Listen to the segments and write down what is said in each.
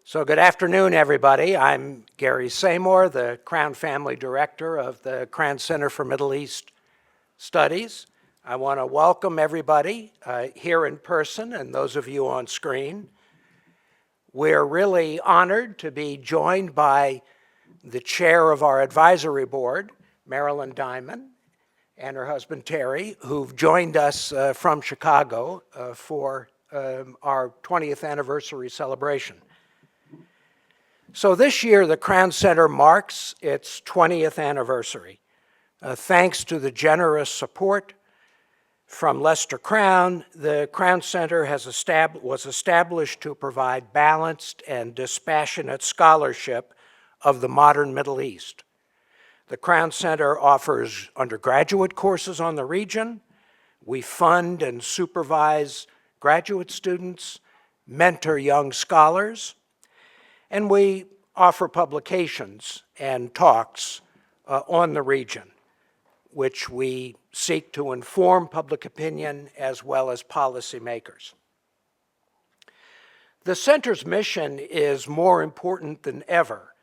So good afternoon, everybody. I'm Gary Seymour, the Crown Family Director of the Crown Center for Middle East Studies. I want to welcome everybody here in person and those of you on screen. We're really honored to be joined by the chair of our advisory board, Marilyn Diamond, and her husband Terry, who've joined us from Chicago for our 20th anniversary celebration. So this year, the Crown Center marks its 20th anniversary. Thanks to the generous support from Leicester Crown, the Crown Center was established to provide balanced and dispassionate scholarship of the modern Middle East. The Crown Center offers undergraduate courses on the region. We fund and supervise graduate students, mentor young scholars, and we offer publications and talks on the region, which we seek to inform public opinion as well as policymakers. The center's mission is more important than ever,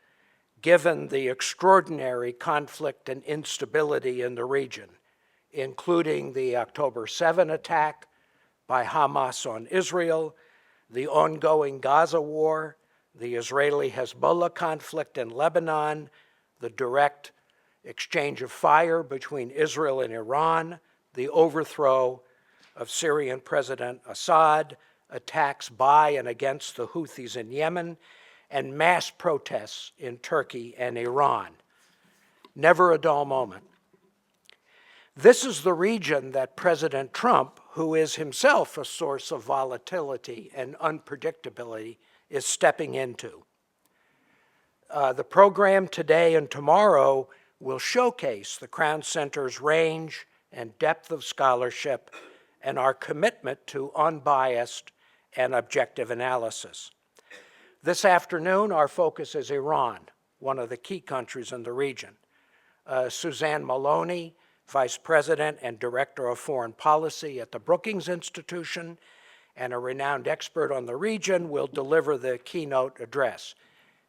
given the extraordinary conflict and instability in the region, including the October 7 attack by Hamas on Israel, the ongoing Gaza war, the Israeli-Hezbollah conflict in Lebanon, the direct exchange of fire between Israel and Iran, the overthrow of Syrian President Assad, attacks by and against the Houthis in Yemen, and mass protests in Turkey and Iran. Never a dull moment. This is the region that President Trump, who is himself a source of volatility and unpredictability, is stepping into. The program today and tomorrow will showcase the Crown Center's range and depth of scholarship and our commitment to unbiased and objective analysis. This afternoon, our focus is Iran, one of the key countries in the region. Suzanne Maloney, Vice President and Director of Foreign Policy at the Brookings Institution, and a renowned expert on the region, will deliver the keynote address,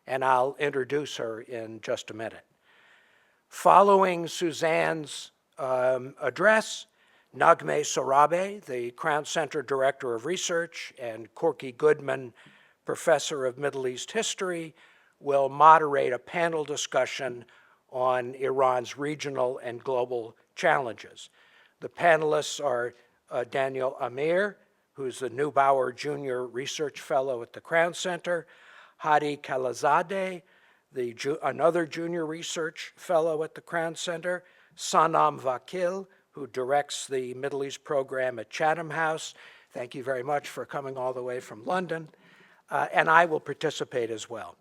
and I'll introduce her in just a minute. Following Suzanne's address, Naghmeh Sorabe, the Crown Center Director of Research, and Corky Goodman, Professor of Middle East History, will moderate a panel discussion on Iran's regional and global challenges. The panelists are Daniel Amir, who's the Neubauer Junior Research Fellow at the Crown Center, Hadi Khalilzadeh, another Junior Research Fellow at the Crown Center, Sanam Vakil, who directs the Middle East program at Chatham House. Thank you very much for coming all the way from London. And I will participate as well.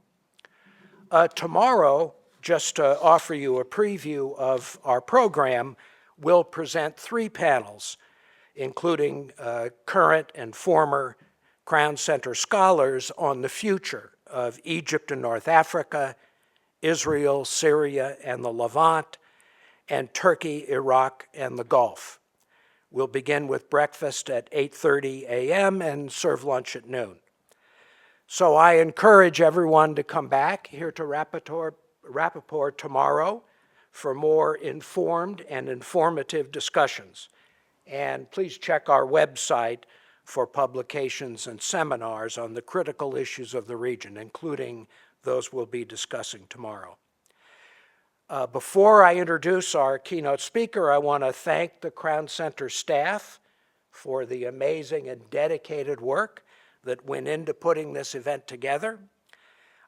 Tomorrow, just to offer you a preview of our program, we'll present 3 panels, including current and former Crown Center scholars on the future of Egypt and North Africa, Israel, Syria, and the Levant, and Turkey, Iraq, and the Gulf. We'll begin with breakfast at 8:30 a.m. and serve lunch at noon. So I encourage everyone to come back here to Rappaport tomorrow for more informed and informative discussions. And please check our website for publications and seminars on the critical issues of the region, including those we'll be discussing tomorrow. Before I introduce our keynote speaker, I want to thank the Crown Center staff for the amazing and dedicated work that went into putting this event together.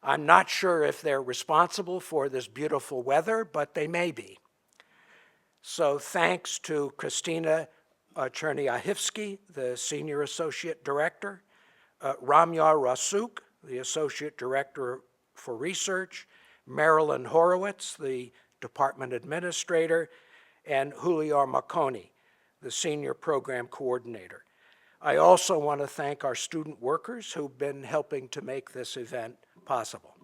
I'm not sure if they're responsible for this beautiful weather, but they may be. So thanks to Christina Chernyahivsky, the Senior Associate Director, Ramya Rasuk, the Associate Director for Research, Marilyn Horowitz, the Department Administrator, and Julio Marconi, the Senior Program Coordinator. I also want to thank our student workers who've been helping to make this event possible.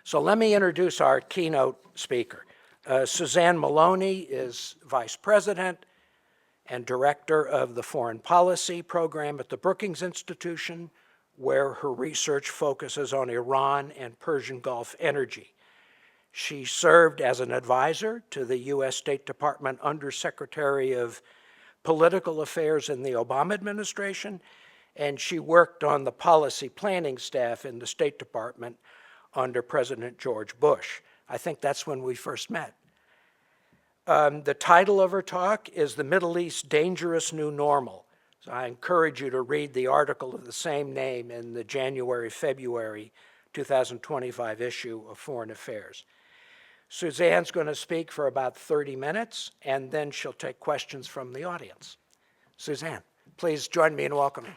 So let me introduce our keynote speaker. Suzanne Maloney is Vice President and Director of the Foreign Policy Program at the Brookings Institution, where her research focuses on Iran and Persian Gulf energy. She served as an advisor to the U.S. State Department Undersecretary of Political Affairs in the Obama administration, and she worked on the policy planning staff in the State Department under President George Bush. I think that's when we first met. The title of her talk is The Middle East Dangerous New Normal. So I encourage you to read the article of the same name in the January-February 2025 issue of Foreign Affairs. Suzanne's going to speak for about 30 minutes, and then she'll take questions from the audience. Suzanne, please join me in welcoming.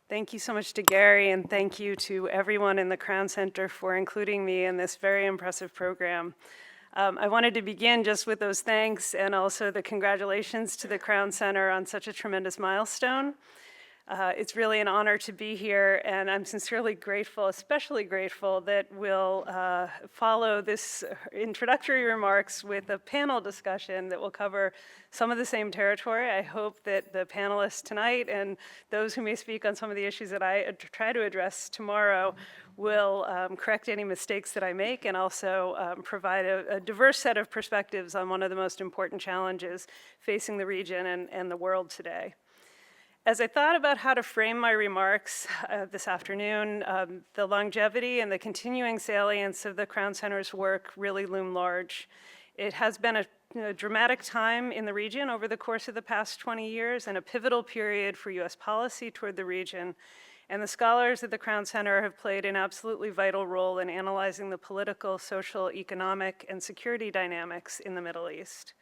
Thank you so much to Gary, and thank you to everyone in the Crown Center for including me in this very impressive program. I wanted to begin just with those thanks and also the congratulations to the Crown Center on such a tremendous milestone. It's really an honor to be here, and I'm sincerely grateful, especially grateful, that we'll follow this introductory remarks with a panel discussion that will cover some of the same territory. I hope that the panelists tonight and those who may speak on some of the issues that I try to address tomorrow will correct any mistakes that I make and also provide a diverse set of perspectives on one of the most important challenges facing the region and the world today. As I thought about how to frame my remarks this afternoon, the longevity and the continuing salience of the Crown Center's work really loom large. It has been a dramatic time in the region over the course of the past 20 years and a pivotal period for U.S. policy toward the region. And the scholars at the Crown Center have played an absolutely vital role in analyzing the political, social, economic, and security dynamics in the Middle East.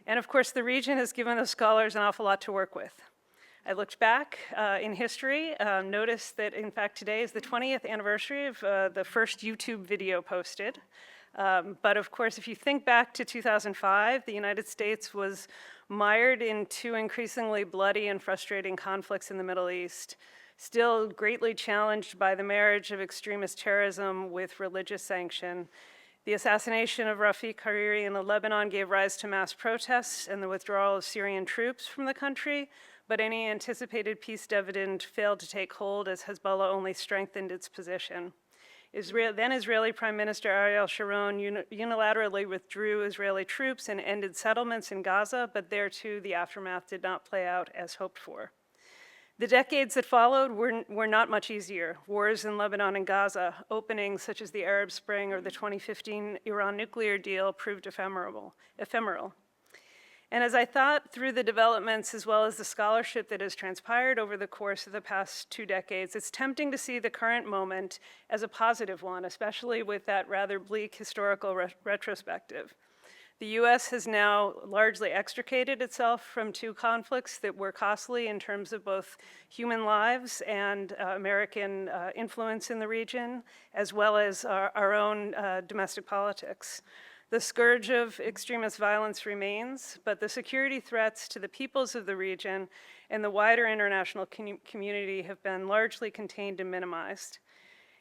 And of course, the region has given those scholars an awful lot to work with. I looked back in history, noticed that in fact today is the 20th anniversary of the first YouTube video posted. But of course, if you think back to 2005, the United States was mired in two increasingly bloody and frustrating conflicts in the Middle East, still greatly challenged by the marriage of extremist terrorism with religious sanction. The assassination of Rafiq Hariri in Lebanon gave rise to mass protests and the withdrawal of Syrian troops from the country, but any anticipated peace dividend failed to take hold as Hezbollah only strengthened its position. Then Israeli Prime Minister Ariel Sharon unilaterally withdrew Israeli troops and ended settlements in Gaza, but there too the aftermath did not play out as hoped for. The decades that followed were not much easier. Wars in Lebanon and Gaza, openings such as the Arab Spring or the 2015 Iran nuclear deal proved ephemeral. And as I thought through the developments as well as the scholarship that has transpired over the course of the past 2 decades, it's tempting to see the current moment as a positive one, especially with that rather bleak historical retrospective. The U.S. has now largely extricated itself from 2 conflicts that were costly in terms of both human lives and American influence in the region, as well as our own domestic politics. The scourge of extremist violence remains, but the security threats to the peoples of the region and the wider international community have been largely contained and minimized.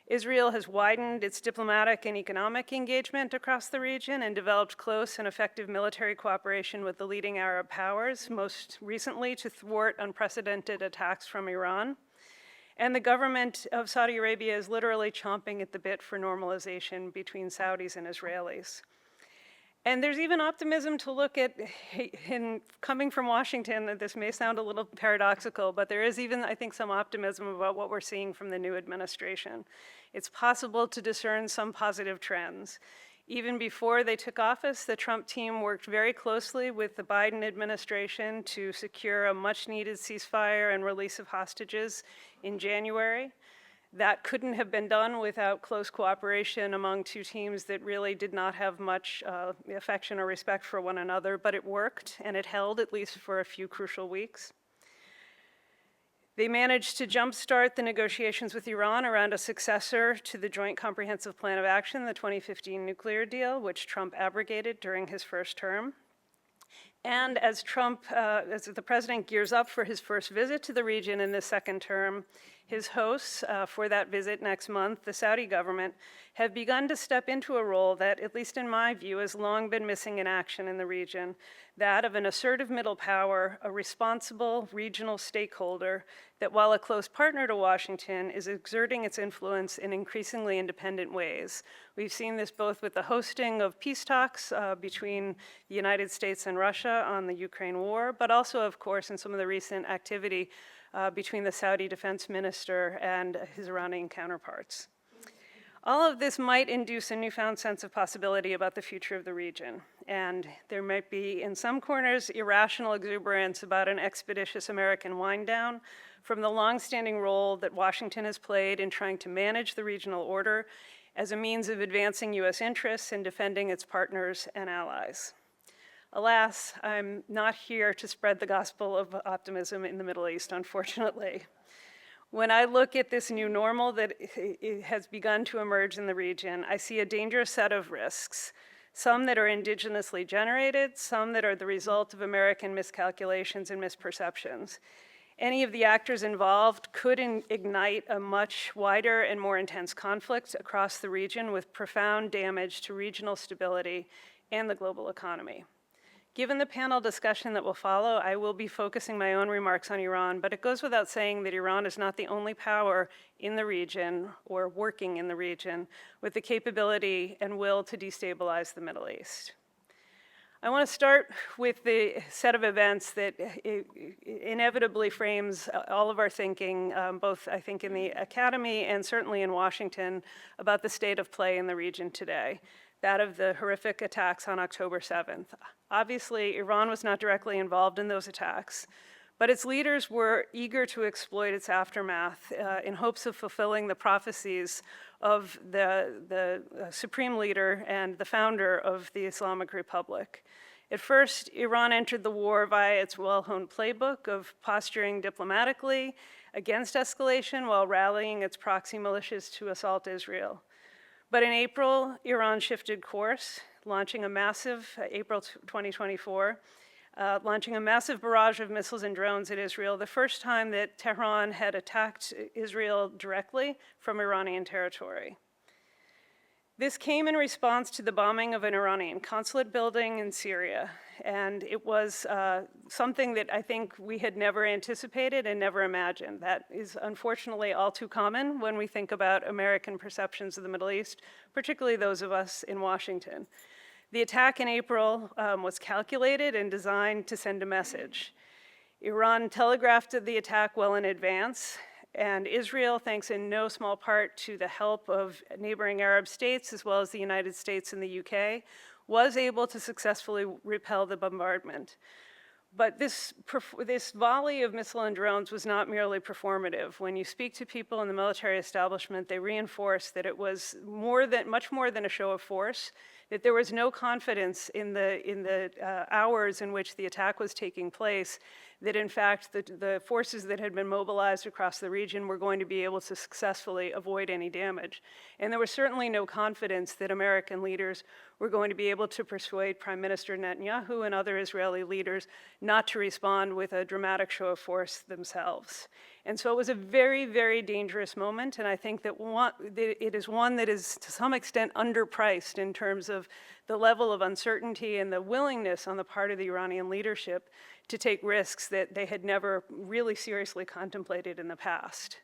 Israel has widened its diplomatic and economic engagement across the region and developed close and effective military cooperation with the leading Arab powers, most recently to thwart unprecedented attacks from Iran. And the government of Saudi Arabia is literally chomping at the bit for normalization between Saudis and Israelis. And there's even optimism to look at, coming from Washington, that this may sound a little paradoxical, but there is even, I think, some optimism about what we're seeing from the new administration. It's possible to discern some positive trends. Even before they took office, the Trump team worked very closely with the Biden administration to secure a much-needed ceasefire and release of hostages in January. That couldn't have been done without close cooperation among 2 teams that really did not have much affection or respect for one another, but it worked, and it held at least for a few crucial weeks. They managed to jumpstart the negotiations with Iran around a successor to the Joint Comprehensive Plan of Action, the 2015 nuclear deal, which Trump abrogated during his first term. And as the president gears up for his first visit to the region in this second term, His hosts for that visit next month, the Saudi government, have begun to step into a role that, at least in my view, has long been missing in action in the region, that of an assertive middle power, a responsible regional stakeholder that, while a close partner to Washington, is exerting its influence in increasingly independent ways. We've seen this both with the hosting of peace talks between the United States and Russia on the Ukraine war, but also, of course, in some of the recent activity between the Saudi defense minister and his Iranian counterparts. All of this might induce a newfound sense of possibility about the future of the region, and there might be, in some corners, irrational exuberance about an expeditious American wind-down from the longstanding role that Washington has played in trying to manage the regional order as a means of advancing U.S. interests and defending its partners and allies. Alas, I'm not here to spread the gospel of optimism in the Middle East, unfortunately. When I look at this new normal that has begun to emerge in the region, I see a dangerous set of risks, some that are indigenously generated, some that are the result of American miscalculations and misperceptions. Any of the actors involved could ignite a much wider and more intense conflict across the region with profound damage to regional stability and the global economy. Given the panel discussion that will follow, I will be focusing my own remarks on Iran, but it goes without saying that Iran is not the only power in the region or working in the region with the capability and will to destabilize the Middle East. I want to start with the set of events that inevitably frames all of our thinking, both I think in the academy and certainly in Washington, about the state of play in the region today, that of the horrific attacks on October 7th. Obviously, Iran was not directly involved in those attacks, but its leaders were eager to exploit its aftermath in hopes of fulfilling the prophecies of the supreme leader and the founder of the Islamic Republic. At first, Iran entered the war via its well-honed playbook of posturing diplomatically against escalation while rallying its proxy militias to assault Israel. But in April, Iran shifted course, launching a massive, April 2024, launching a massive barrage of missiles and drones at Israel, the first time that Tehran had attacked Israel directly from Iranian territory. This came in response to the bombing of an Iranian consulate building in Syria, and it was something that I think we had never anticipated and never imagined. That is unfortunately all too common when we think about American perceptions of the Middle East, particularly those of us in Washington. The attack in April was calculated and designed to send a message. Iran telegraphed the attack well in advance, and Israel, thanks in no small part to the help of neighboring Arab states as well as the United States and the UK, was able to successfully repel the bombardment. But this volley of missile and drones was not merely performative. When you speak to people in the military establishment, they reinforce that it was much more than a show of force, that there was no confidence in the hours in which the attack was taking place, that in fact the forces that had been mobilized across the region were going to be able to successfully avoid any damage. And there was certainly no confidence that American leaders were going to be able to persuade Prime Minister Netanyahu and other Israeli leaders not to respond with a dramatic show of force themselves. And so it was a very, very dangerous moment, and I think that it is one that is to some extent underpriced in terms of the level of uncertainty and the willingness on the part of the Iranian leadership to take risks that they had never really seriously contemplated in the past.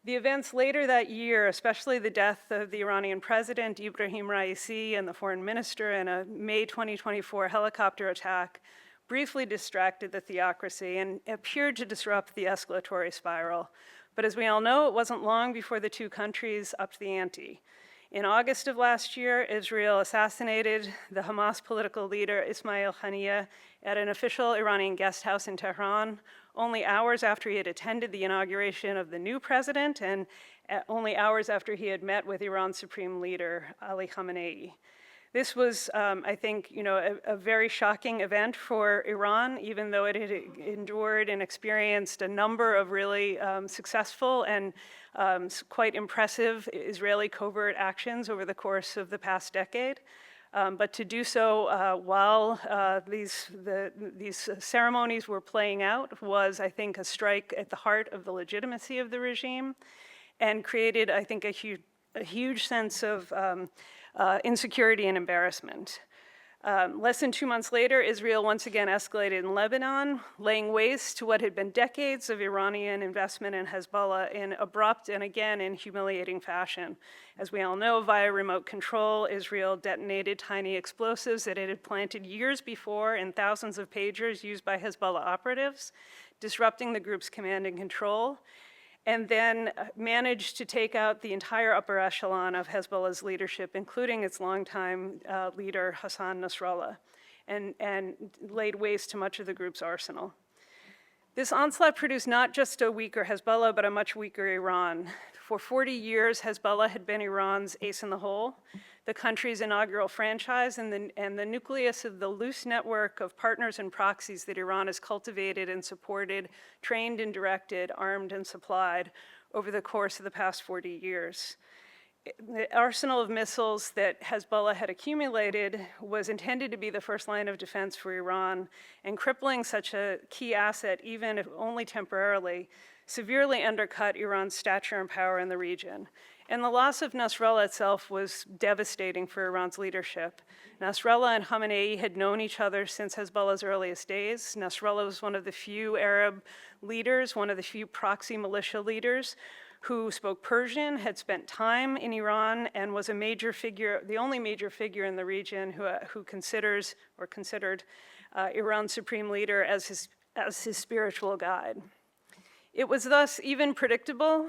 The events later that year, especially the death of the Iranian president, Ibrahim Raisi, and the foreign minister in a May 2024 helicopter attack, briefly distracted the theocracy and appeared to disrupt the escalatory spiral. But as we all know, it wasn't long before the two countries upped the ante. In August of last year, Israel assassinated the Hamas political leader Ismail Haniyeh at an official Iranian guest house in Tehran, only hours after he had attended the inauguration of the new president and only hours after he had met with Iran's supreme leader, Ali Khamenei. This was, I think, a very shocking event for Iran, even though it had endured and experienced a number of really successful and quite impressive Israeli covert actions over the course of the past decade. But to do so while these ceremonies were playing out was, I think, a strike at the heart of the legitimacy of the regime, and created, I think, a huge sense of insecurity and embarrassment. Less than 2 months later, Israel once again escalated in Lebanon, laying waste to what had been decades of Iranian investment in Hezbollah in abrupt and again in humiliating fashion. As we all know, via remote control, Israel detonated tiny explosives that it had planted years before in thousands of pagers used by Hezbollah operatives, disrupting the group's command and control, and then managed to take out the entire upper echelon of Hezbollah's leadership, including its longtime leader, Hassan Nasrallah, and laid waste to much of the group's arsenal. This onslaught produced not just a weaker Hezbollah, but a much weaker Iran. For 40 years, Hezbollah had been Iran's ace in the hole, the country's inaugural franchise, and the nucleus of the loose network of partners and proxies that Iran has cultivated and supported, trained and directed, armed and supplied over the course of the past 40 years. The arsenal of missiles that Hezbollah had accumulated was intended to be the first line of defense for Iran, and crippling such a key asset, even if only temporarily, severely undercut Iran's stature and power in the region. And the loss of Nasrallah itself was devastating for Iran's leadership. Nasrallah and Khamenei had known each other since Hezbollah's earliest days. Nasrallah was one of the few Arab leaders, one of the few proxy militia leaders who spoke Persian, had spent time in Iran, and was a major figure, the only major figure in the region who considers or considered Iran's supreme leader as his spiritual guide. It was thus even predictable,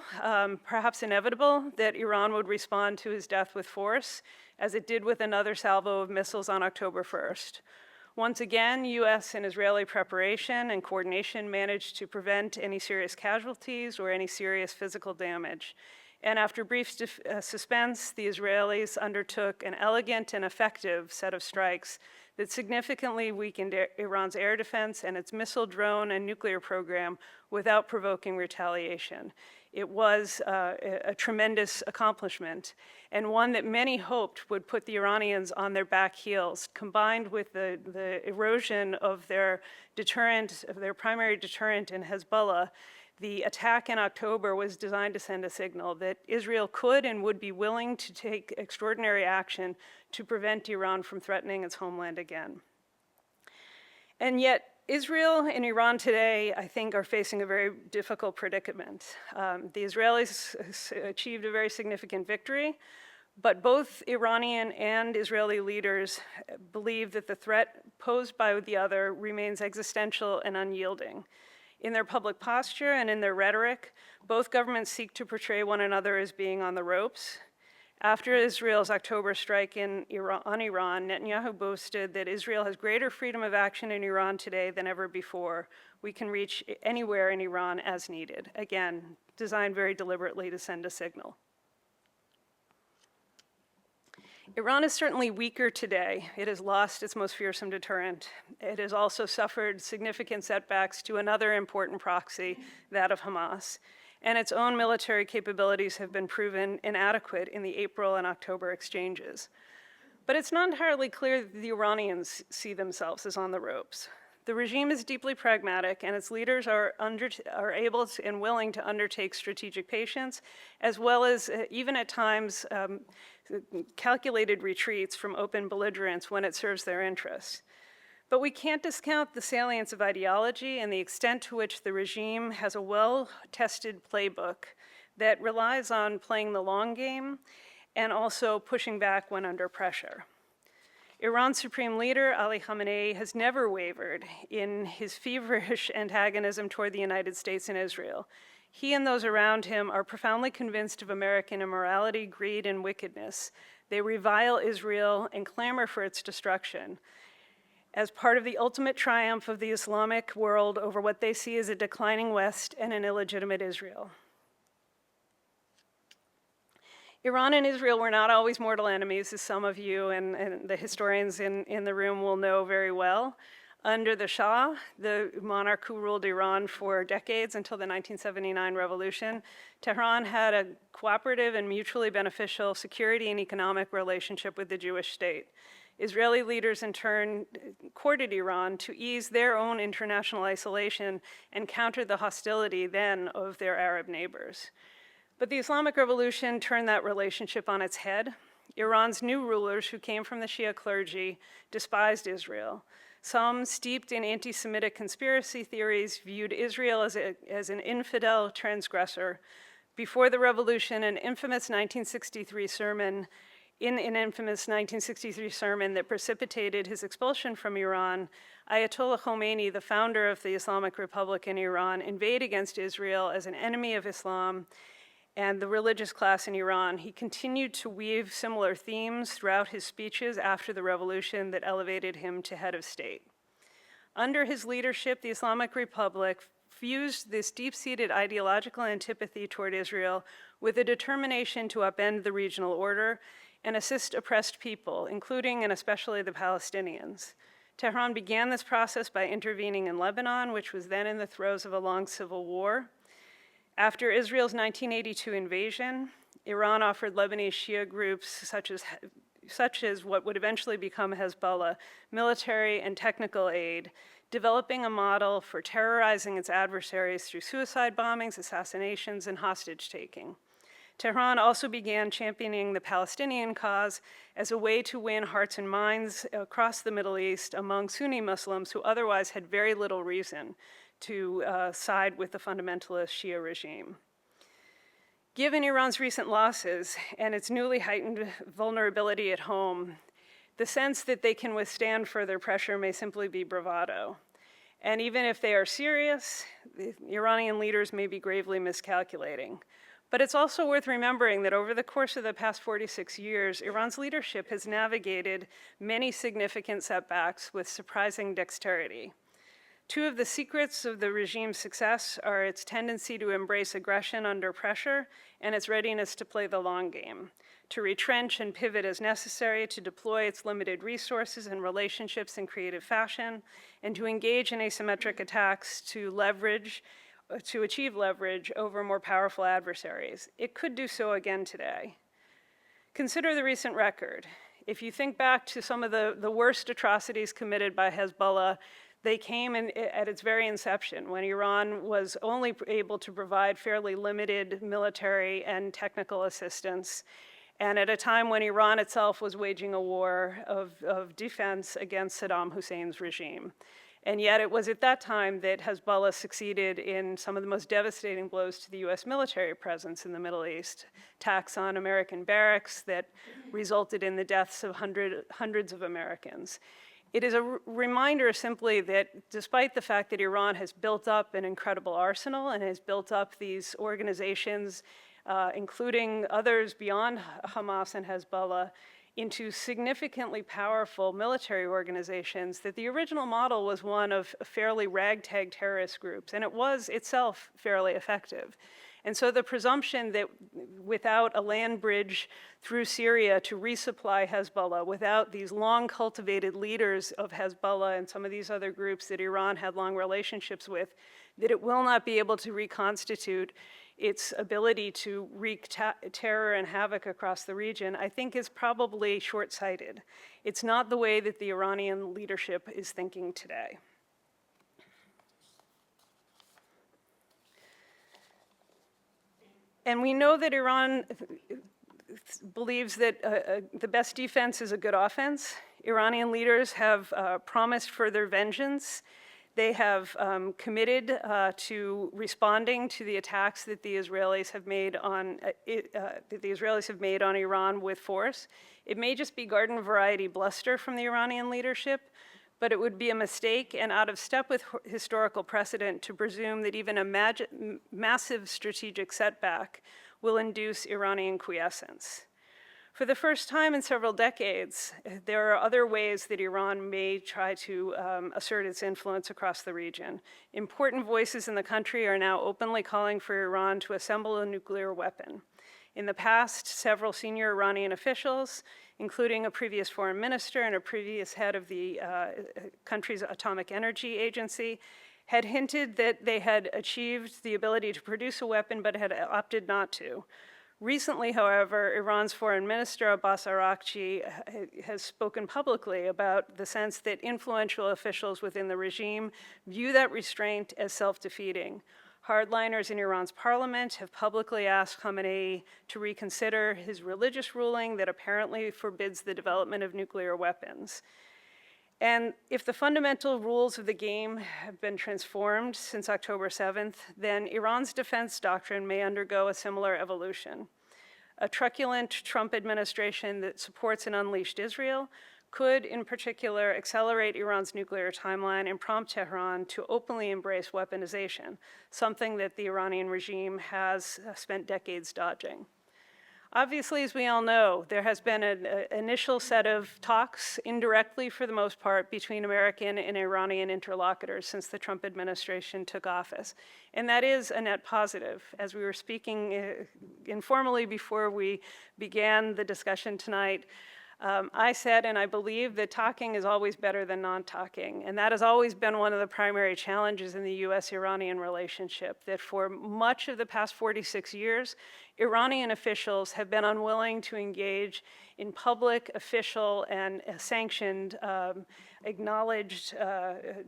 perhaps inevitable, that Iran would respond to his death with force, as it did with another salvo of missiles on October 1st. Once again, US and Israeli preparation and coordination managed to prevent any serious casualties or any serious physical damage. And after brief suspense, the Israelis undertook an elegant and effective set of strikes that significantly weakened Iran's air defense and its missile, drone, and nuclear program without provoking retaliation. It was a tremendous accomplishment, and one that many hoped would put the Iranians on their back heels, combined with the erosion of their deterrent, of their primary deterrent in Hezbollah. The attack in October was designed to send a signal that Israel could and would be willing to take extraordinary action to prevent Iran from threatening its homeland again. And yet, Israel and Iran today, I think, are facing a very difficult predicament. The Israelis achieved a very significant victory, but both Iranian and Israeli leaders believe that the threat posed by the other remains existential and unyielding. In their public posture and in their rhetoric, both governments seek to portray one another as being on the ropes. After Israel's October strike on Iran, Netanyahu boasted that Israel has greater freedom of action in Iran today than ever before. We can reach anywhere in Iran as needed. Again, designed very deliberately to send a signal. Iran is certainly weaker today. It has lost its most fearsome deterrent. It has also suffered significant setbacks to another important proxy, that of Hamas. And its own military capabilities have been proven inadequate in the April and October exchanges. But it's not entirely clear that the Iranians see themselves as on the ropes. The regime is deeply pragmatic, and its leaders are able to, and willing to undertake strategic patience, as well as even at times calculated retreats from open belligerence when it serves their interests. But we can't discount the salience of ideology and the extent to which the regime has a well-tested playbook that relies on playing the long game and also pushing back when under pressure. Iran's supreme leader, Ali Khamenei, has never wavered in his feverish antagonism toward the United States and Israel. He and those around him are profoundly convinced of American immorality, greed, and wickedness. They revile Israel and clamor for its destruction as part of the ultimate triumph of the Islamic world over what they see as a declining West and an illegitimate Israel. Iran and Israel were not always mortal enemies, as some of you and the historians in the room will know very well. Under the Shah, the monarch who ruled Iran for decades until the 1979 revolution, Tehran had a cooperative and mutually beneficial security and economic relationship with the Jewish state. Israeli leaders in turn courted Iran to ease their own international isolation and counter the hostility then of their Arab neighbors. But the Islamic Revolution turned that relationship on its head. Iran's new rulers, who came from the Shia clergy, despised Israel. Some, steeped in anti-Semitic conspiracy theories, viewed Israel as an infidel transgressor. Before the revolution, an infamous 1963 sermon that precipitated his expulsion from Iran, Ayatollah Khomeini, the founder of the Islamic Republic in Iran, inveighed against Israel as an enemy of Islam and the religious class in Iran. He continued to weave similar themes throughout his speeches after the revolution that elevated him to head of state. Under his leadership, the Islamic Republic fused this deep-seated ideological antipathy toward Israel with a determination to upend the regional order and assist oppressed people, including and especially the Palestinians. Tehran began this process by intervening in Lebanon, which was then in the throes of a long civil war. After Israel's 1982 invasion, Iran offered Lebanese Shia groups such as what would eventually become Hezbollah military and technical aid, developing a model for terrorizing its adversaries through suicide bombings, assassinations, and hostage-taking. Tehran also began championing the Palestinian cause as a way to win hearts and minds across the Middle East among Sunni Muslims who otherwise had very little reason to side with the fundamentalist Shia regime. Given Iran's recent losses and its newly heightened vulnerability at home, the sense that they can withstand further pressure may simply be bravado. And even if they are serious, the Iranian leaders may be gravely miscalculating. But it's also worth remembering that over the course of the past 46 years, Iran's leadership has navigated many significant setbacks with surprising dexterity. Two of the secrets of the regime's success are its tendency to embrace aggression under pressure and its readiness to play the long game, to retrench and pivot as necessary, to deploy its limited resources and relationships in creative fashion, and to engage in asymmetric attacks to achieve leverage over more powerful adversaries. It could do so again today. Consider the recent record. If you think back to some of the worst atrocities committed by Hezbollah, they came at its very inception, when Iran was only able to provide fairly limited military and technical assistance, and at a time when Iran itself was waging a war of defense against Saddam Hussein's regime. And yet it was at that time that Hezbollah succeeded in some of the most devastating blows to the US military presence in the Middle East, attacks on American barracks that resulted in the deaths of hundreds of Americans. It is a reminder simply that despite the fact that Iran has built up an incredible arsenal and has built up these organizations, including others beyond Hamas and Hezbollah, into significantly powerful military organizations, that the original model was one of fairly ragtag terrorist groups, and it was itself fairly effective. And so the presumption that without a land bridge through Syria to resupply Hezbollah, without these long cultivated leaders of Hezbollah and some of these other groups that Iran had long relationships with, that it will not be able to reconstitute its ability to wreak terror and havoc across the region, I think is probably short-sighted. It's not the way that the Iranian leadership is thinking today. And we know that Iran believes that the best defense is a good offense. Iranian leaders have promised further vengeance. They have committed to responding to the attacks that the Israelis have made on Iran with force. It may just be garden variety bluster from the Iranian leadership, but it would be a mistake and out of step with historical precedent to presume that even a massive strategic setback will induce Iranian quiescence. For the first time in several decades, there are other ways that Iran may try to assert its influence across the region. Important voices in the country are now openly calling for Iran to assemble a nuclear weapon. In the past, several senior Iranian officials, including a previous foreign minister and a previous head of the country's atomic energy agency, had hinted that they had achieved the ability to produce a weapon but had opted not to. Recently, however, Iran's foreign minister, Abbas Araghchi, has spoken publicly about the sense that influential officials within the regime view that restraint as self-defeating. Hardliners in Iran's parliament have publicly asked Khamenei to reconsider his religious ruling that apparently forbids the development of nuclear weapons. And if the fundamental rules of the game have been transformed since October 7th, then Iran's defense doctrine may undergo a similar evolution. A truculent Trump administration that supports an unleashed Israel could, in particular, accelerate Iran's nuclear timeline and prompt Tehran to openly embrace weaponization, something that the Iranian regime has spent decades dodging. Obviously, as we all know, there has been an initial set of talks, indirectly for the most part, between American and Iranian interlocutors since the Trump administration took office. And that is a net positive. As we were speaking informally before we began the discussion tonight, I said, and I believe, that talking is always better than non-talking. And that has always been one of the primary challenges in the US-Iranian relationship, that for much of the past 46 years, Iranian officials have been unwilling to engage in public, official, and sanctioned, acknowledged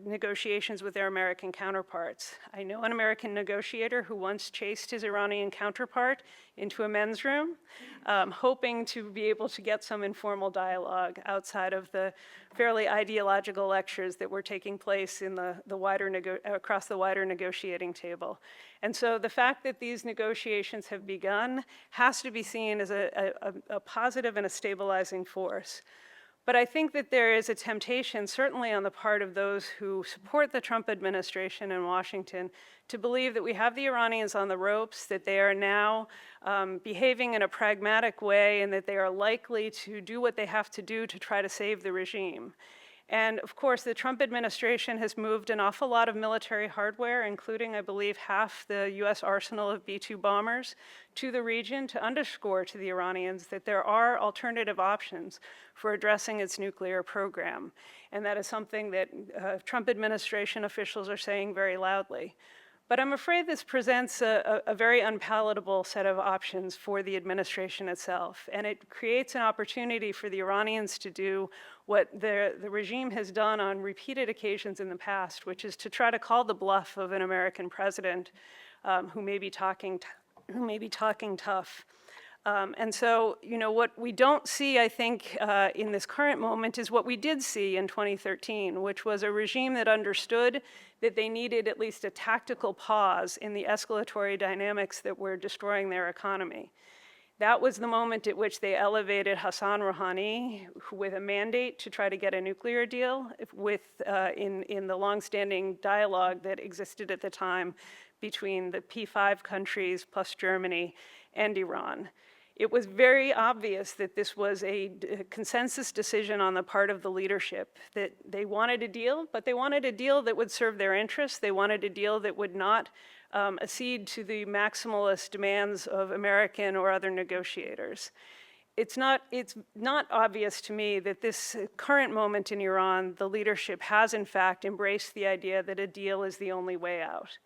negotiations with their American counterparts. I know an American negotiator who once chased his Iranian counterpart into a men's room, hoping to be able to get some informal dialogue outside of the fairly ideological lectures that were taking place in across the wider negotiating table. And so the fact that these negotiations have begun has to be seen as a positive and a stabilizing force. But I think that there is a temptation, certainly on the part of those who support the Trump administration in Washington, to believe that we have the Iranians on the ropes, that they are now behaving in a pragmatic way, and that they are likely to do what they have to do to try to save the regime. And of course, the Trump administration has moved an awful lot of military hardware, including, I believe, half the US arsenal of B-2 bombers, to the region to underscore to the Iranians that there are alternative options for addressing its nuclear program. And that is something that Trump administration officials are saying very loudly. But I'm afraid this presents a very unpalatable set of options for the administration itself. And it creates an opportunity for the Iranians to do what the regime has done on repeated occasions in the past, which is to try to call the bluff of an American president who may be talking tough. And so, what we don't see, I think, in this current moment is what we did see in 2013, which was a regime that understood that they needed at least a tactical pause in the escalatory dynamics that were destroying their economy. That was the moment at which they elevated Hassan Rouhani with a mandate to try to get a nuclear deal in the longstanding dialogue that existed at the time between the P5 countries plus Germany and Iran. It was very obvious that this was a consensus decision on the part of the leadership, that they wanted a deal, but they wanted a deal that would serve their interests. They wanted a deal that would not accede to the maximalist demands of American or other negotiators. It's not obvious to me that this current moment in Iran, the leadership has in fact embraced the idea that a deal is the only way out.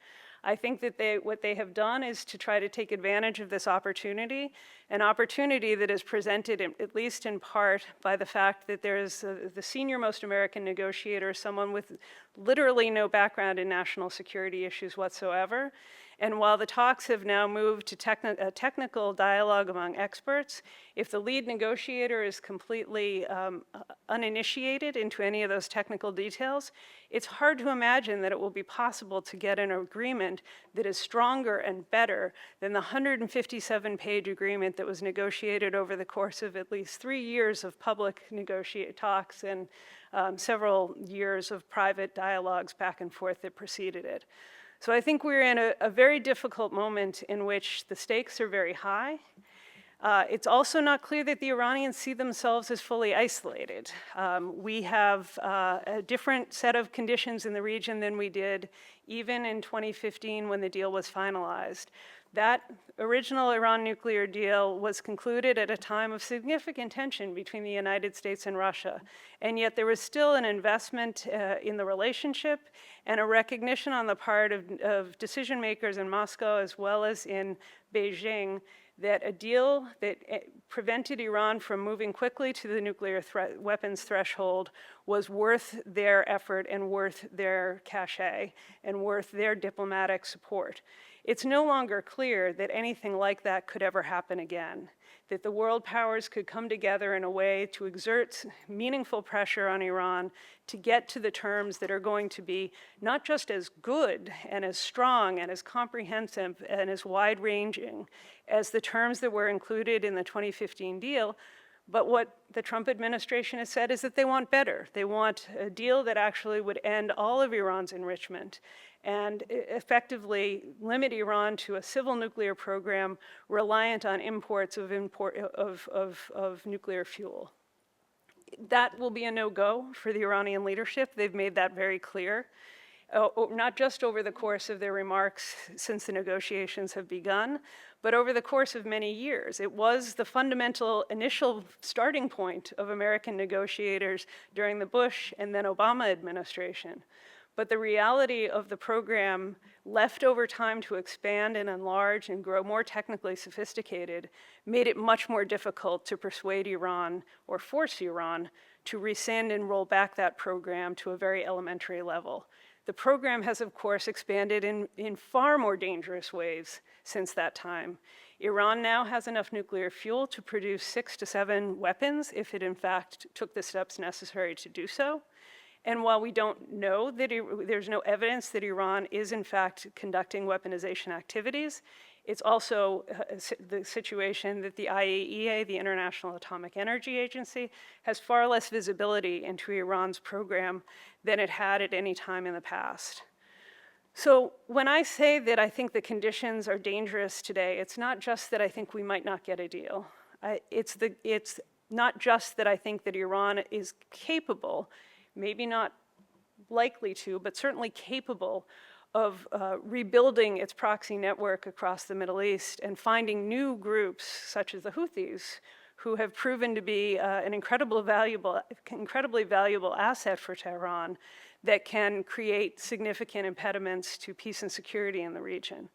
I think that what they have done is to try to take advantage of this opportunity, an opportunity that is presented at least in part by the fact that there is the senior most American negotiator, someone with literally no background in national security issues whatsoever. And while the talks have now moved to technical dialogue among experts, if the lead negotiator is completely uninitiated into any of those technical details, it's hard to imagine that it will be possible to get an agreement that is stronger and better than the 157-page agreement that was negotiated over the course of at least 3 years of public talks and several years of private dialogues back and forth that preceded it. So I think we're in a very difficult moment in which the stakes are very high. It's also not clear that the Iranians see themselves as fully isolated. We have a different set of conditions in the region than we did even in 2015 when the deal was finalized. That original Iran nuclear deal was concluded at a time of significant tension between the United States and Russia, and yet there was still an investment in the relationship and a recognition on the part of decision makers in Moscow as well as in Beijing that a deal that prevented Iran from moving quickly to the nuclear weapons threshold was worth their effort and worth their cachet and worth their diplomatic support. It's no longer clear that anything like that could ever happen again, that the world powers could come together in a way to exert meaningful pressure on Iran to get to the terms that are going to be not just as good and as strong and as comprehensive and as wide-ranging as the terms that were included in the 2015 deal, but what the Trump administration has said is that they want better. They want a deal that actually would end all of Iran's enrichment and effectively limit Iran to a civil nuclear program reliant on imports of nuclear fuel. That will be a no-go for the Iranian leadership. They've made that very clear, not just over the course of their remarks since the negotiations have begun, but over the course of many years. It was the fundamental initial starting point of American negotiators during the Bush and then Obama administration. But the reality of the program left over time to expand and enlarge and grow more technically sophisticated made it much more difficult to persuade Iran or force Iran to rescind and roll back that program to a very elementary level. The program has, of course, expanded in far more dangerous ways since that time. Iran now has enough nuclear fuel to produce 6 to 7 weapons if it, in fact, took the steps necessary to do so. And while we don't know that there's no evidence that Iran is in fact conducting weaponization activities, it's also the situation that the IAEA, the International Atomic Energy Agency, has far less visibility into Iran's program than it had at any time in the past. So when I say that I think the conditions are dangerous today, it's not just that I think we might not get a deal. It's not just that I think that Iran is capable, maybe not likely to, but certainly capable of rebuilding its proxy network across the Middle East and finding new groups, such as the Houthis, who have proven to be an incredibly valuable asset for Tehran that can create significant impediments to peace and security in the region.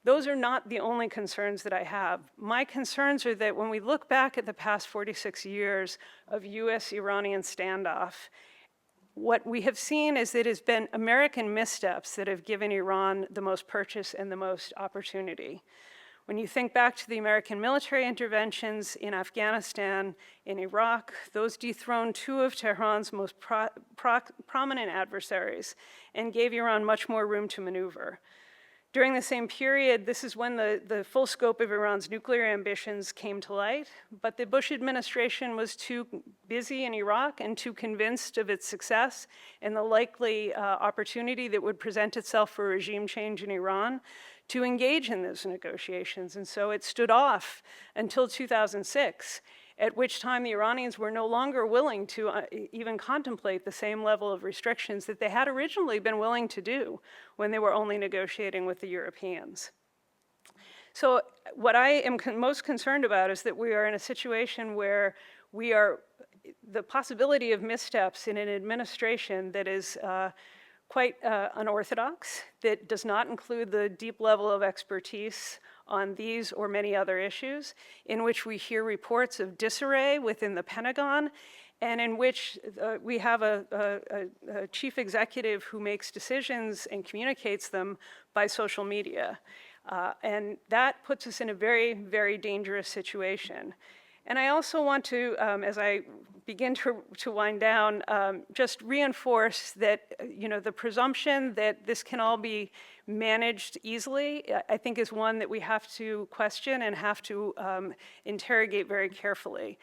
Those are not the only concerns that I have. My concerns are that when we look back at the past 46 years of US-Iranian standoff, what we have seen is that it has been American missteps that have given Iran the most purchase and the most opportunity. When you think back to the American military interventions in Afghanistan, in Iraq, those dethroned 2 of Tehran's most prominent adversaries and gave Iran much more room to maneuver. During the same period, this is when the full scope of Iran's nuclear ambitions came to light, but the Bush administration was too busy in Iraq and too convinced of its success and the likely opportunity that would present itself for regime change in Iran to engage in those negotiations. And so it stood off until 2006, at which time the Iranians were no longer willing to even contemplate the same level of restrictions that they had originally been willing to do when they were only negotiating with the Europeans. So what I am most concerned about is that we are in a situation where the possibility of missteps in an administration that is quite unorthodox, that does not include the deep level of expertise on these or many other issues, in which we hear reports of disarray within the Pentagon, and in which we have a chief executive who makes decisions and communicates them by social media. And that puts us in a very, very dangerous situation. And I also want to, as I begin to wind down, just reinforce that the presumption that this can all be managed easily, I think is one that we have to question and have to interrogate very carefully.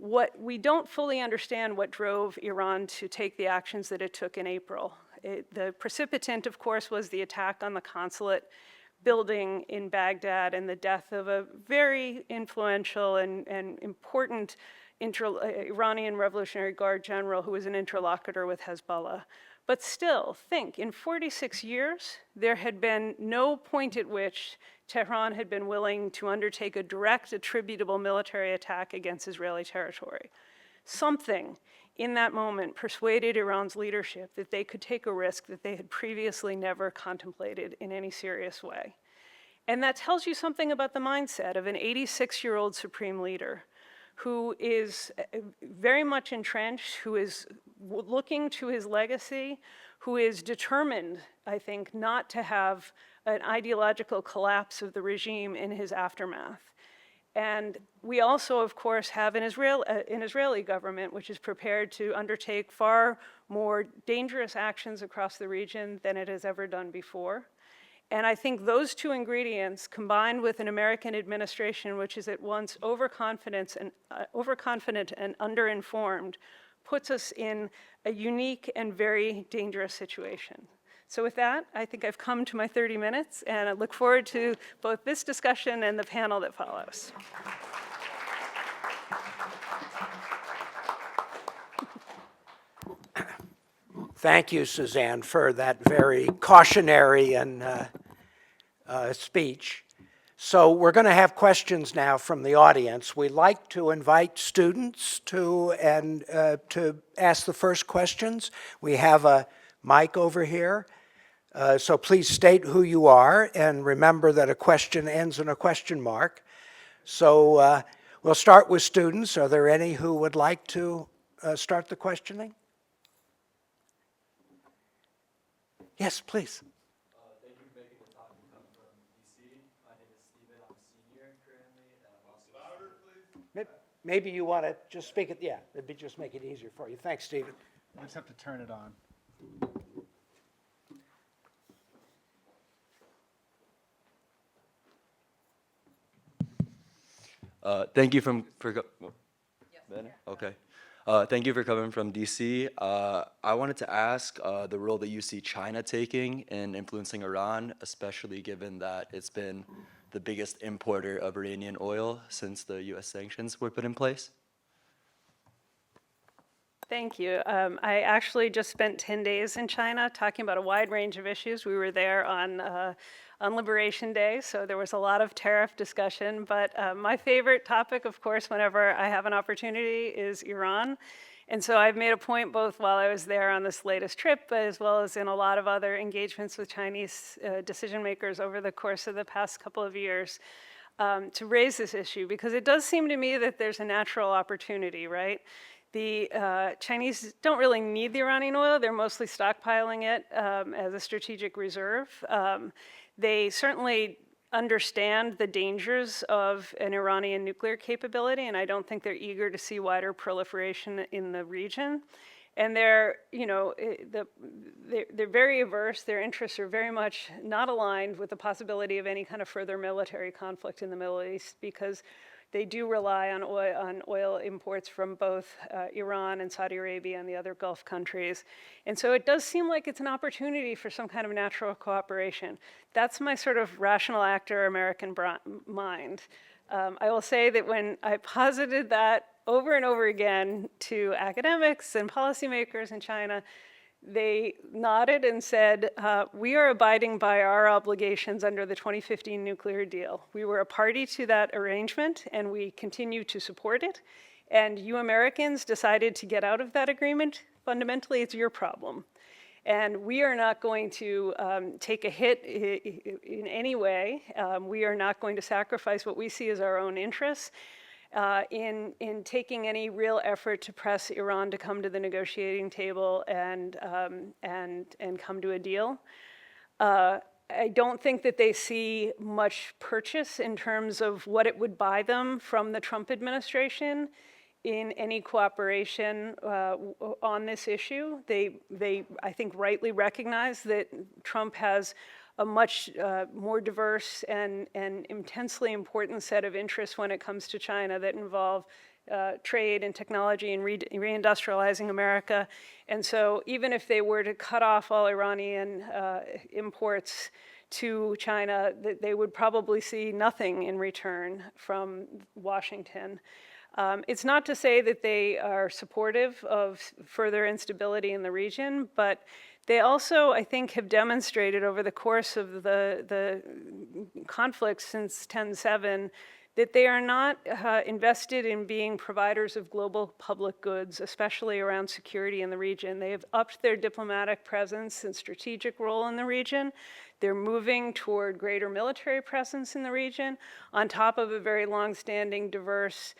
We don't fully understand what drove Iran to take the actions that it took in April. The precipitant, of course, was the attack on the consulate building in Baghdad and the death of a very influential and important Iranian Revolutionary Guard general who was an interlocutor with Hezbollah. But still, think, in 46 years, there had been no point at which Tehran had been willing to undertake a direct attributable military attack against Israeli territory. Something in that moment persuaded Iran's leadership that they could take a risk that they had previously never contemplated in any serious way. And that tells you something about the mindset of an 86-year-old supreme leader who is very much entrenched, who is looking to his legacy, who is determined, I think, not to have an ideological collapse of the regime in his aftermath. And we also, of course, have an Israeli government which is prepared to undertake far more dangerous actions across the region than it has ever done before. And I think those two ingredients, combined with an American administration which is at once overconfident and underinformed, puts us in a unique and very dangerous situation. So with that, I think I've come to my 30 minutes, and I look forward to both this discussion and the panel that follows. Thank you, Suzanne, for that very cautionary and speech. So we're going to have questions now from the audience. We'd like to invite students to ask the first questions. We have a mic over here. So please state who you are, and remember that a question ends in a question mark. So we'll start with students. Are there any who would like to start the questioning? Yes, please. Thank you for making the talk. I'm from DC. My name is Steven. I'm a senior currently. Louder, please. Maybe you want to just speak it. Yeah, it'd just make it easier for you. Thanks, Stephen. I just have to turn it on. Thank you for okay. Thank you for coming from DC. I wanted to ask the role that you see China taking in influencing Iran, especially given that it's been the biggest importer of Iranian oil since the U.S. sanctions were put in place. Thank you. I actually just spent 10 days in China talking about a wide range of issues. We were there on Liberation Day, so there was a lot of tariff discussion. But my favorite topic, of course, whenever I have an opportunity, is Iran. And so I've made a point both while I was there on this latest trip, as well as in a lot of other engagements with Chinese decision makers over the course of the past couple of years, to raise this issue, because it does seem to me that there's a natural opportunity, right? The Chinese don't really need the Iranian oil. They're mostly stockpiling it as a strategic reserve. They certainly understand the dangers of an Iranian nuclear capability, and I don't think they're eager to see wider proliferation in the region. And they're, they're very averse. Their interests are very much not aligned with the possibility of any kind of further military conflict in the Middle East, because they do rely on oil imports from both Iran and Saudi Arabia and the other Gulf countries. And so it does seem like it's an opportunity for some kind of natural cooperation. That's my sort of rational actor American mind. I will say that when I posited that over and over again to academics and policymakers in China, they nodded and said, we are abiding by our obligations under the 2015 nuclear deal. We were a party to that arrangement, and we continue to support it. And you Americans decided to get out of that agreement. Fundamentally, it's your problem. And we are not going to take a hit in any way. We are not going to sacrifice what we see as our own interests in taking any real effort to press Iran to come to the negotiating table and come to a deal. I don't think that they see much purchase in terms of what it would buy them from the Trump administration in any cooperation on this issue. They, I think, rightly recognize that Trump has a much more diverse and intensely important set of interests when it comes to China that involve trade and technology and reindustrializing America. And so even if they were to cut off all Iranian imports to China, they would probably see nothing in return from Washington. It's not to say that they are supportive of further instability in the region, but they also, I think, have demonstrated over the course of the conflict since 10/7 that they are not invested in being providers of global public goods, especially around security in the region. They have upped their diplomatic presence and strategic role in the region. They're moving toward greater military presence in the region, on top of a very long-standing, diverse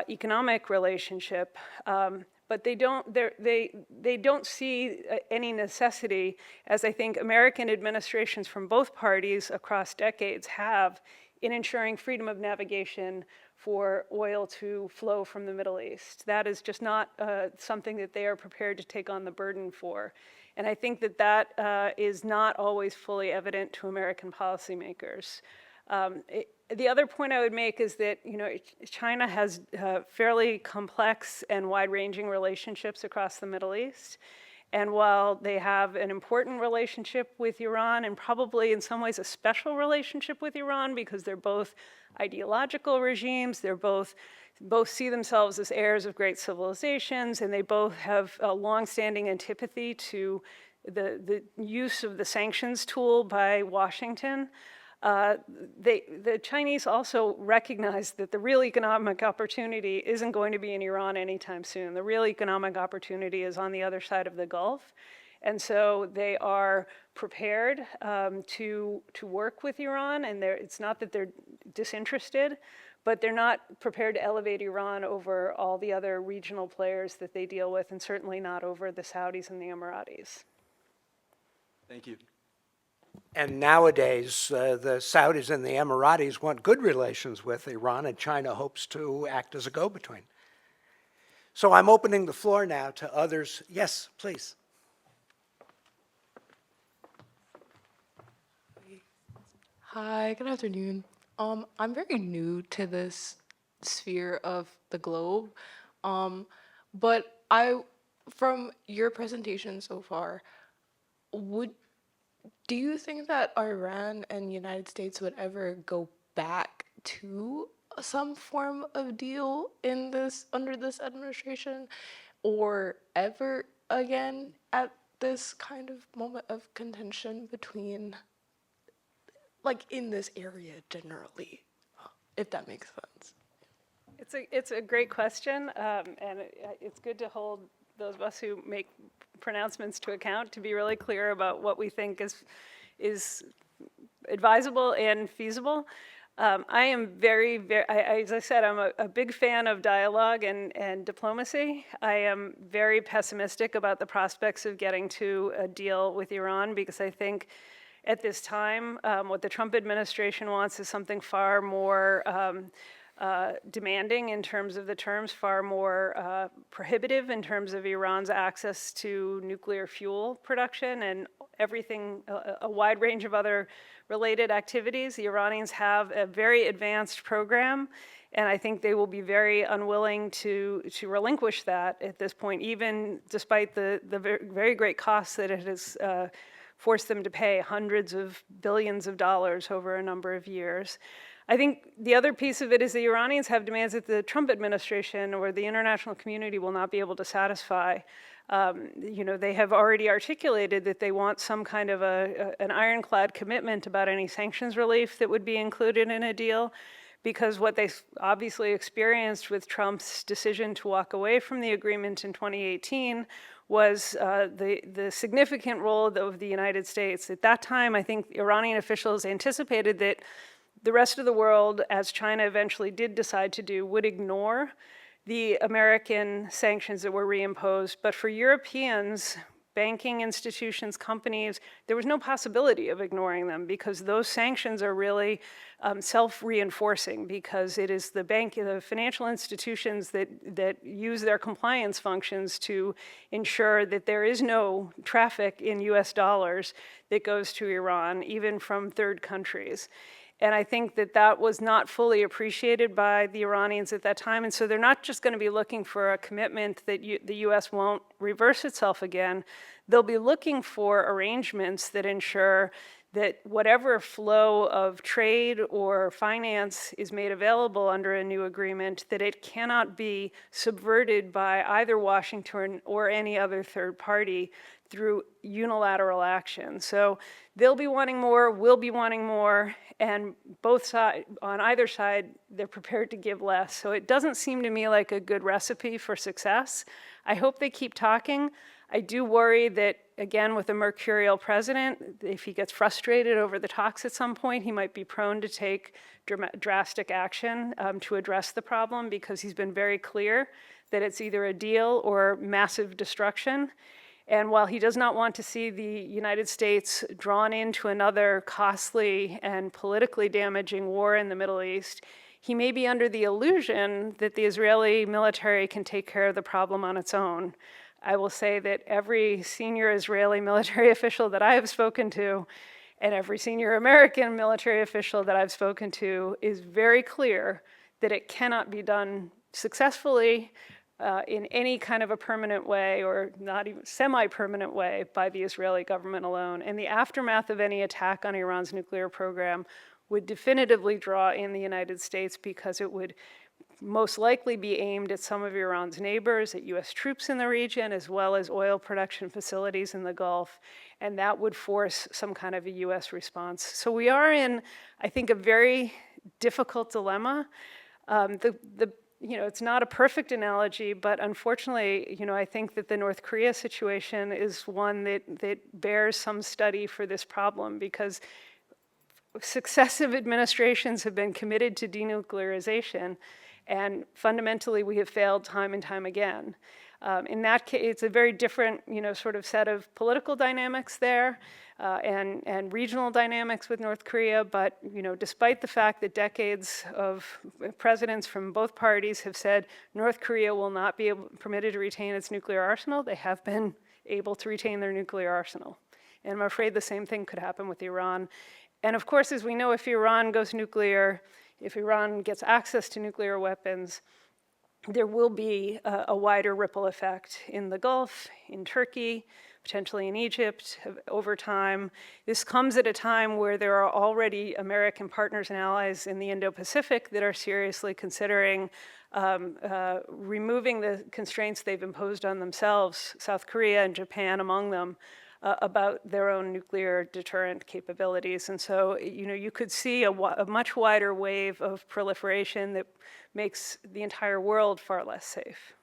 economic relationship. But they don't see any necessity, as I think American administrations from both parties across decades have, in ensuring freedom of navigation for oil to flow from the Middle East. That is just not something that they are prepared to take on the burden for. And I think that that is not always fully evident to American policymakers. The other point I would make is that China has fairly complex and wide-ranging relationships across the Middle East. And while they have an important relationship with Iran, and probably in some ways a special relationship with Iran, because they're both ideological regimes, they're both see themselves as heirs of great civilizations, and they both have a long-standing antipathy to the use of the sanctions tool by Washington. The Chinese also recognize that the real economic opportunity isn't going to be in Iran anytime soon. The real economic opportunity is on the other side of the Gulf. And so they are prepared to work with Iran, and it's not that they're disinterested, but they're not prepared to elevate Iran over all the other regional players that they deal with, and certainly not over the Saudis and the Emiratis. Thank you. And nowadays, the Saudis and the Emiratis want good relations with Iran, and China hopes to act as a go-between. So I'm opening the floor now to others. Yes, please. Hi, good afternoon. I'm very new to this sphere of the globe, but from your presentation so far, do you think that Iran and the United States would ever go back to some form of deal under this administration, or ever again at this kind of moment of contention between, like, in this area generally, if that makes sense? It's a great question, and it's good to hold those of us who make pronouncements to account, to be really clear about what we think is advisable and feasible. I am as I said, I'm a big fan of dialogue and diplomacy. I am very pessimistic about the prospects of getting to a deal with Iran, because I think at this time, what the Trump administration wants is something far more demanding in terms of the terms, far more prohibitive in terms of Iran's access to nuclear fuel production and everything, a wide range of other related activities. The Iranians have a very advanced program, and I think they will be very unwilling to relinquish that at this point, even despite the very great costs that it has forced them to pay, hundreds of billions of dollars over a number of years. I think the other piece of it is the Iranians have demands that the Trump administration or the international community will not be able to satisfy. They have already articulated that they want some kind of an ironclad commitment about any sanctions relief that would be included in a deal, because what they obviously experienced with Trump's decision to walk away from the agreement in 2018 was the significant role of the United States. At that time, I think Iranian officials anticipated that the rest of the world, as China eventually did decide to do, would ignore the American sanctions that were reimposed. But for Europeans, banking institutions, companies, there was no possibility of ignoring them, because those sanctions are really self-reinforcing, because it is the financial institutions that use their compliance functions to ensure that there is no traffic in US dollars that goes to Iran, even from third countries. And I think that was not fully appreciated by the Iranians at that time. And so they're not just going to be looking for a commitment that the US won't reverse itself again. They'll be looking for arrangements that ensure that whatever flow of trade or finance is made available under a new agreement, that it cannot be subverted by either Washington or any other third party through unilateral action. So they'll be wanting more, we'll be wanting more, and both sides, on either side, they're prepared to give less. So it doesn't seem to me like a good recipe for success. I hope they keep talking. I do worry that, again, with a mercurial president, if he gets frustrated over the talks at some point, he might be prone to take drastic action to address the problem, because he's been very clear that it's either a deal or massive destruction. And while he does not want to see the United States drawn into another costly and politically damaging war in the Middle East, he may be under the illusion that the Israeli military can take care of the problem on its own. I will say that every senior Israeli military official that I have spoken to, and every senior American military official that I've spoken to, is very clear that it cannot be done successfully in any kind of a permanent way, or not even semi-permanent way, by the Israeli government alone. And the aftermath of any attack on Iran's nuclear program would definitively draw in the United States, because it would most likely be aimed at some of Iran's neighbors, at US troops in the region, as well as oil production facilities in the Gulf, and that would force some kind of a US response. So we are in, I think, a very difficult dilemma. It's not a perfect analogy, but unfortunately, I think that the North Korea situation is one that bears some study for this problem, because successive administrations have been committed to denuclearization, and fundamentally we have failed time and time again. In that case, it's a very different, sort of set of political dynamics there, and regional dynamics with North Korea. But, despite the fact that decades of presidents from both parties have said North Korea will not be permitted to retain its nuclear arsenal, they have been able to retain their nuclear arsenal. And I'm afraid the same thing could happen with Iran. And of course, as we know, if Iran goes nuclear, if Iran gets access to nuclear weapons, there will be a wider ripple effect in the Gulf, in Turkey, potentially in Egypt over time. This comes at a time where there are already American partners and allies in the Indo-Pacific that are seriously considering removing the constraints they've imposed on themselves, South Korea and Japan among them, about their own nuclear deterrent capabilities. And so, you could see a much wider wave of proliferation that makes the entire world far less safe.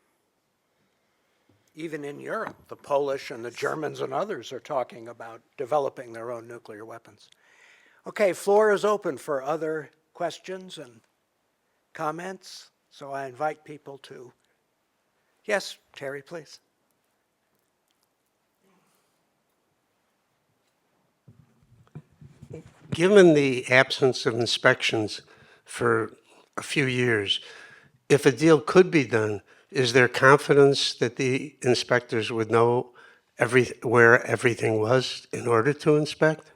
Even in Europe, the Polish and the Germans and others are talking about developing their own nuclear weapons. Okay, floor is open for other questions and comments. So I invite people to, yes, Terry, please. Given the absence of inspections for a few years, if a deal could be done, is there confidence that the inspectors would know where everything was in order to inspect?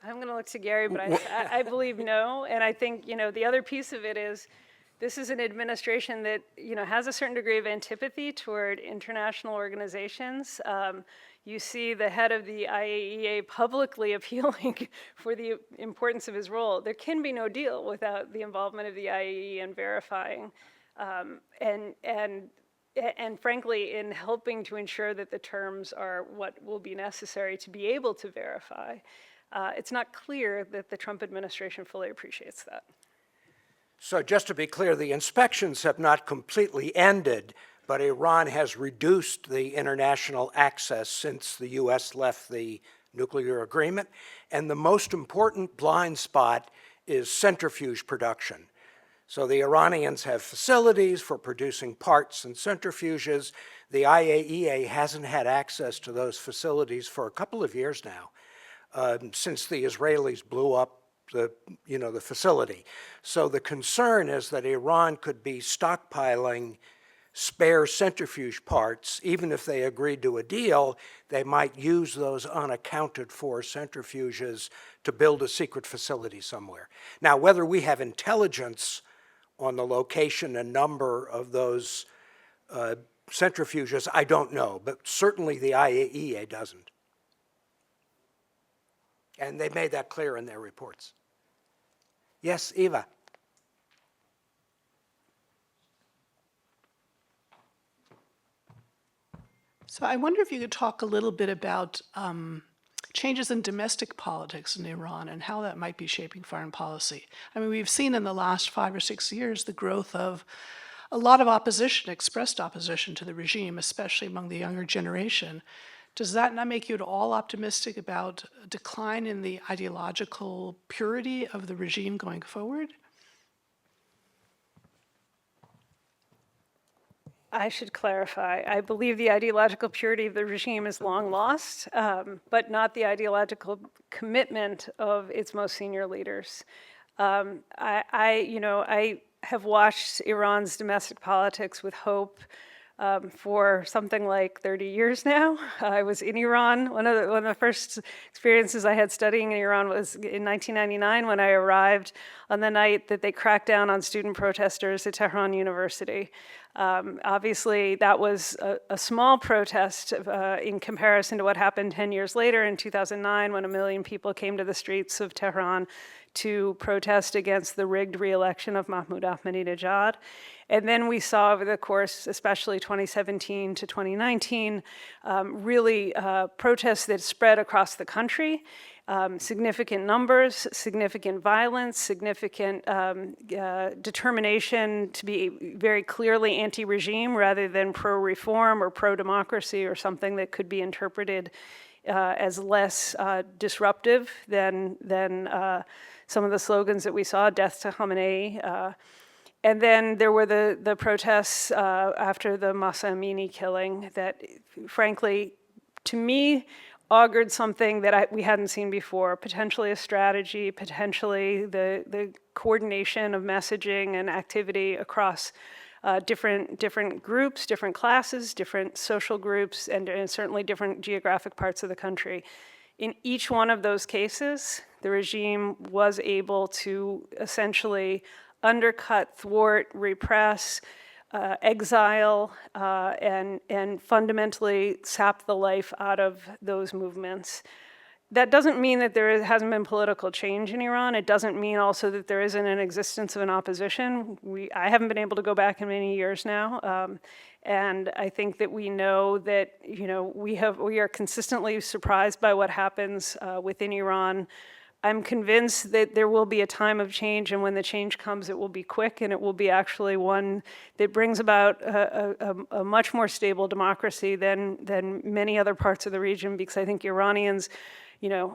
I'm going to look to Gary, but I believe no. And I think, the other piece of it is, this is an administration that, has a certain degree of antipathy toward international organizations. You see the head of the IAEA publicly appealing for the importance of his role. There can be no deal without the involvement of the IAEA in verifying, and frankly, in helping to ensure that the terms are what will be necessary to be able to verify. It's not clear that the Trump administration fully appreciates that. So just to be clear, the inspections have not completely ended, but Iran has reduced the international access since the US left the nuclear agreement. And the most important blind spot is centrifuge production. So the Iranians have facilities for producing parts and centrifuges. The IAEA hasn't had access to those facilities for a couple of years now, since the Israelis blew up the facility. So the concern is that Iran could be stockpiling spare centrifuge parts. Even if they agreed to a deal, they might use those unaccounted for centrifuges to build a secret facility somewhere. Now, whether we have intelligence on the location and number of those centrifuges, I don't know, but certainly the IAEA doesn't. And they made that clear in their reports. Yes, Eva. So I wonder if you could talk a little bit about changes in domestic politics in Iran and how that might be shaping foreign policy. I mean, we've seen in the last 5 or 6 years the growth of a lot of opposition, expressed opposition to the regime, especially among the younger generation. Does that not make you at all optimistic about a decline in the ideological purity of the regime going forward? I should clarify. I believe the ideological purity of the regime is long lost, but not the ideological commitment of its most senior leaders. I have watched Iran's domestic politics with hope for something like 30 years now. I was in Iran. One of the first experiences I had studying in Iran was in 1999 when I arrived on the night that they cracked down on student protesters at Tehran University. Obviously, that was a small protest in comparison to what happened 10 years later in 2009 when 1 million people came to the streets of Tehran to protest against the rigged re-election of Mahmoud Ahmadinejad. And then we saw over the course, especially 2017 to 2019, really protests that spread across the country, significant numbers, significant violence, significant determination to be very clearly anti-regime rather than pro-reform or pro-democracy or something that could be interpreted as less disruptive than some of the slogans that we saw, death to Khamenei. And then there were the protests after the Mahsa Amini killing that, frankly, to me, augured something that we hadn't seen before, potentially a strategy, potentially the coordination of messaging and activity across different groups, different classes, different social groups, and certainly different geographic parts of the country. In each one of those cases, the regime was able to essentially undercut, thwart, repress, exile, and fundamentally sap the life out of those movements. That doesn't mean that there hasn't been political change in Iran. It doesn't mean also that there isn't an existence of an opposition. I haven't been able to go back in many years now. And I think that we know that, we are consistently surprised by what happens within Iran. I'm convinced that there will be a time of change, and when the change comes, it will be quick, and it will be actually one that brings about a much more stable democracy than many other parts of the region, because I think Iranians,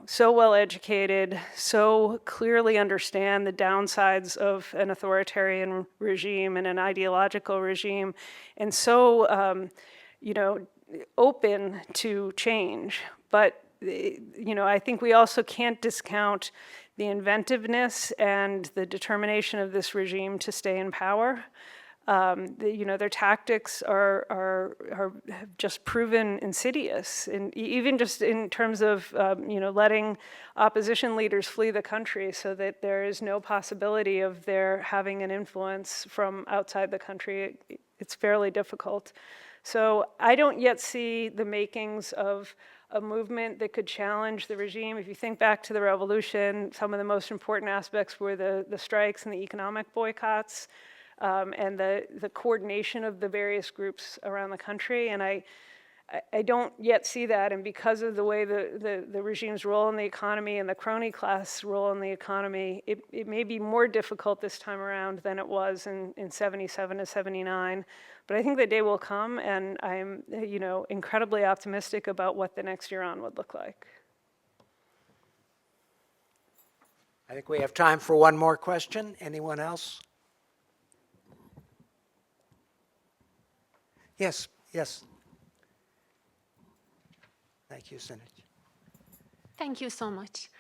so well educated, so clearly understand the downsides of an authoritarian regime and an ideological regime, and so, open to change. But I think we also can't discount the inventiveness and the determination of this regime to stay in power. Their tactics have just proven insidious, and even just in terms of letting opposition leaders flee the country so that there is no possibility of their having an influence from outside the country. It's fairly difficult. So I don't yet see the makings of a movement that could challenge the regime. If you think back to the revolution, some of the most important aspects were the strikes and the economic boycotts, and the coordination of the various groups around the country. And I don't yet see that, and because of the way the regime's role in the economy and the crony class role in the economy, it may be more difficult this time around than it was in 77 to 79. But I think the day will come, and I'm incredibly optimistic about what the next Iran would look like. I think we have time for one more question. Anyone else? Yes. Thank you, Sinaj. Thank you so much.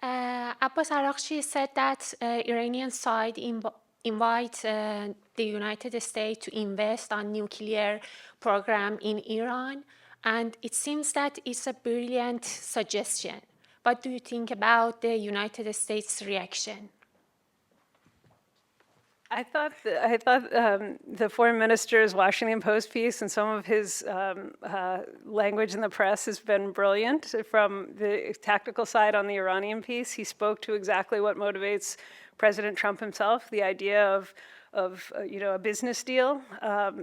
Abbas Araghchi said that Iranian side invite the United States to invest on nuclear program in Iran, and it seems that it's a brilliant suggestion. What do you think about the United States' reaction? I thought the foreign minister's Washington Post piece and some of his language in the press has been brilliant. From the tactical side on the Iranian piece, he spoke to exactly what motivates President Trump himself, the idea of a business deal.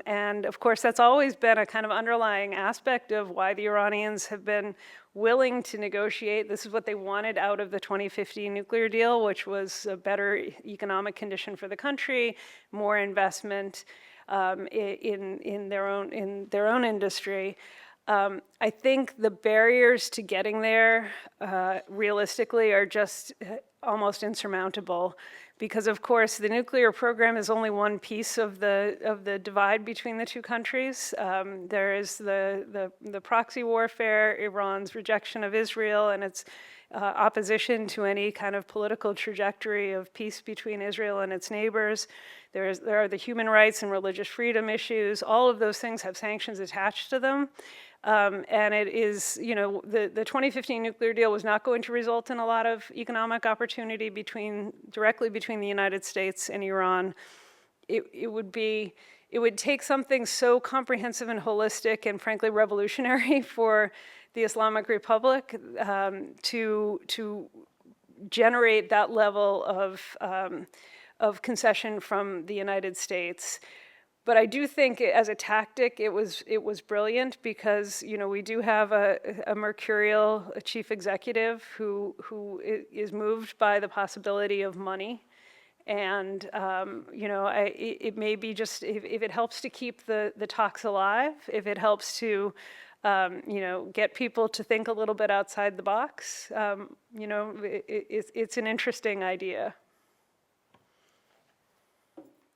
And of course, that's always been a kind of underlying aspect of why the Iranians have been willing to negotiate. This is what they wanted out of the 2015 nuclear deal, which was a better economic condition for the country, more investment in their own industry. I think the barriers to getting there, realistically, are just almost insurmountable, because of course the nuclear program is only one piece of the divide between the two countries. There is the proxy warfare, Iran's rejection of Israel, and its opposition to any kind of political trajectory of peace between Israel and its neighbors. There are the human rights and religious freedom issues. All of those things have sanctions attached to them. And it is, the 2015 nuclear deal was not going to result in a lot of economic opportunity directly between the United States and Iran. It would take something so comprehensive and holistic and frankly revolutionary for the Islamic Republic to generate that level of concession from the United States. But I do think as a tactic, it was brilliant, because we do have a mercurial chief executive who is moved by the possibility of money, and it may be just if it helps to keep the talks alive, if it helps to get people to think a little bit outside the box, it's an interesting idea.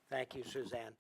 Thank you, Suzanne.